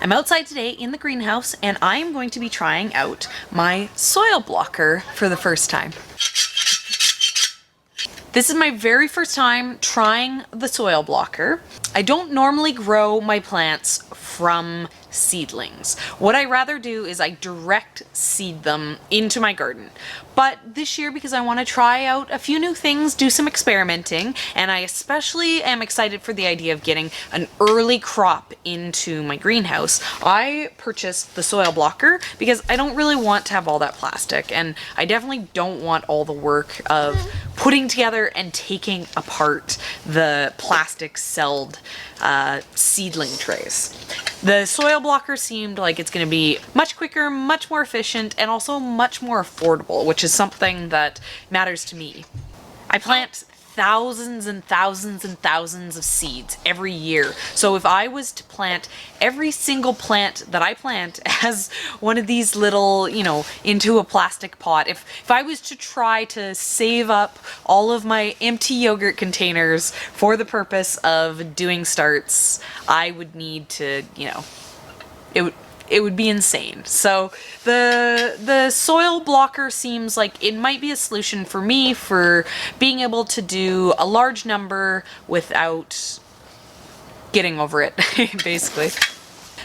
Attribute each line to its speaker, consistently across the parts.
Speaker 1: I'm outside today in the greenhouse and I am going to be trying out my soil blocker for the first time. This is my very first time trying the soil blocker. I don't normally grow my plants from seedlings. What I rather do is I direct seed them into my garden. But this year, because I want to try out a few new things, do some experimenting, and I especially am excited for the idea of getting an early crop into my greenhouse, I purchased the soil blocker because I don't really want to have all that plastic, and I definitely don't want all the work of putting together and taking apart the plastic celled seedling trays. The soil blocker seemed like it's going to be much quicker, much more efficient, and also much more affordable, which is something that matters to me. I plant thousands and thousands and thousands of seeds every year. So if I was to plant every single plant that I plant as one of these little, into a plastic pot, if I was to try to save up all of my empty yogurt containers for the purpose of doing starts, I would need to, it would be insane. So the soil blocker seems like it might be a solution for me for being able to do a large number without getting over it, basically.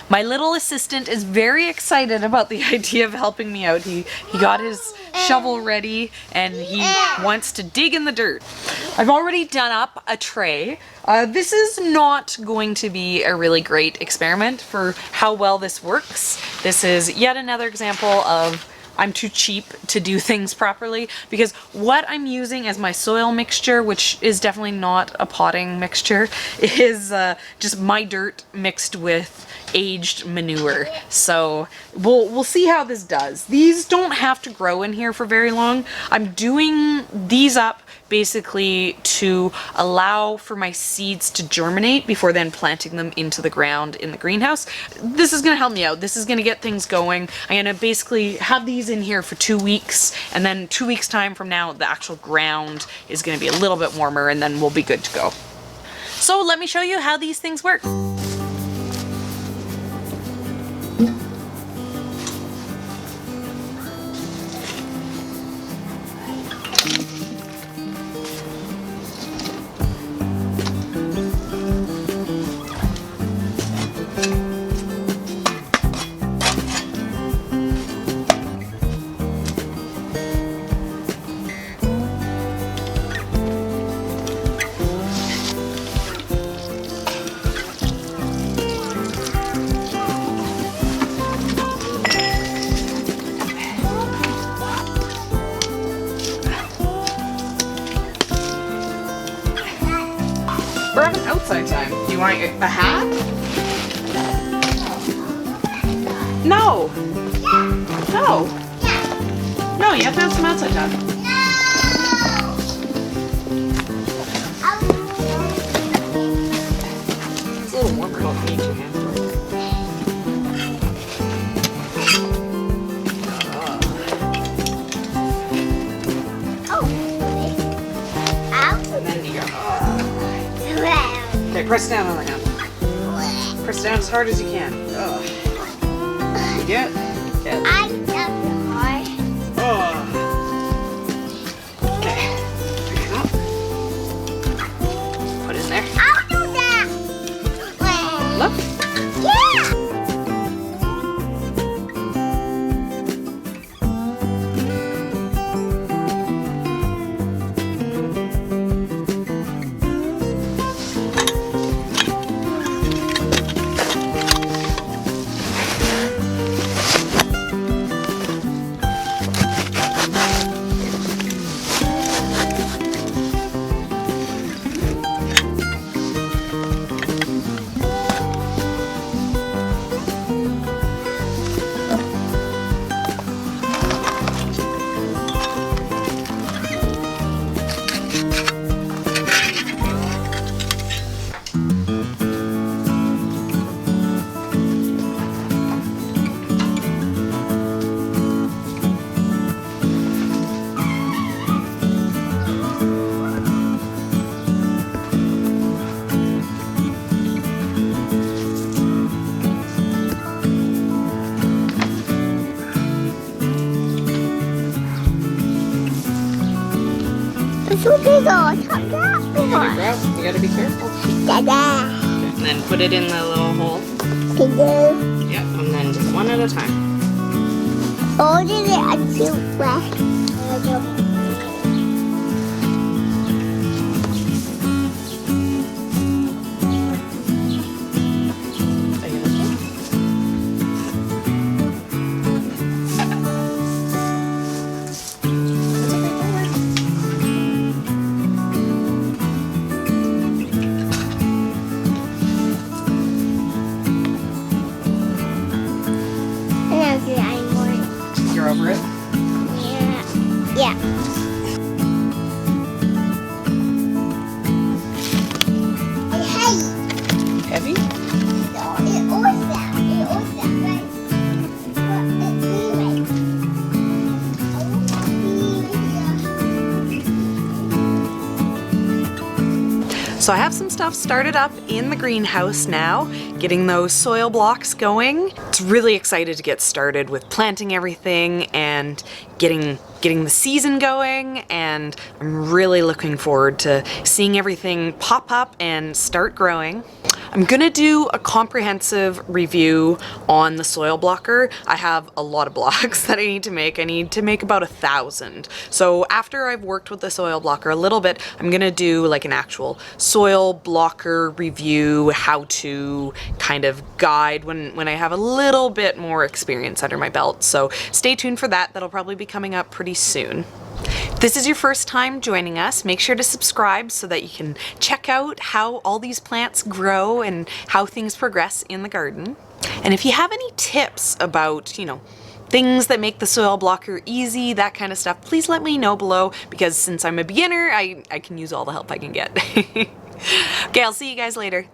Speaker 1: My little assistant is very excited about the idea of helping me out. He got his shovel ready and he wants to dig in the dirt. I've already done up a tray. This is not going to be a really great experiment for how well this works. This is yet another example of I'm too cheap to do things properly, because what I'm using as my soil mixture, which is definitely not a potting mixture, is just my dirt mixed with aged manure. So we'll see how this does. These don't have to grow in here for very long. I'm doing these up basically to allow for my seeds to germinate before then planting them into the ground in the greenhouse. This is going to help me out. This is going to get things going. I'm going to basically have these in here for 2 weeks, and then 2 weeks time from now the actual ground is going to be a little bit warmer, and then we'll be good to go. So let me show you how these things work. We're having outside time. Do you want a hat? No. No. No, you have to have some outside time. It's a little warmer. Don't need your hands. And then you go. Okay, press down on the hand. Press down as hard as you can. Ugh. You get? Get.
Speaker 2: I got hard.
Speaker 1: Oh. Okay. Pick it up. Put it in there.
Speaker 2: I'll do that.
Speaker 1: Look.
Speaker 2: Yeah.
Speaker 1: You gotta be careful.
Speaker 2: Da-da.
Speaker 1: And then put it in the little hole.
Speaker 2: Da-da.
Speaker 1: Yep, and then just one at a time.
Speaker 2: Hold it until wet.
Speaker 1: You're over it?
Speaker 2: Yeah. Hey.
Speaker 1: Heavy?
Speaker 2: No, it was that. It was that, right? But it's anyway.
Speaker 1: So I have some stuff started up in the greenhouse now, getting those soil blocks going. It's really excited to get started with planting everything and getting the season going, and I'm really looking forward to seeing everything pop up and start growing. I'm gonna do a comprehensive review on the soil blocker. I have a lot of blocks that I need to make. I need to make about 1,000. So after I've worked with the soil blocker a little bit, I'm gonna do like an actual soil blocker review, how to kind of guide when I have a little bit more experience under my belt. So stay tuned for that. That'll probably be coming up pretty soon. If this is your first time joining us, make sure to subscribe so that you can check out how all these plants grow and how things progress in the garden. And if you have any tips about, things that make the soil blocker easy, that kind of stuff, please let me know below, because since I'm a beginner, I can use all the help I can get. Okay, I'll see you guys later.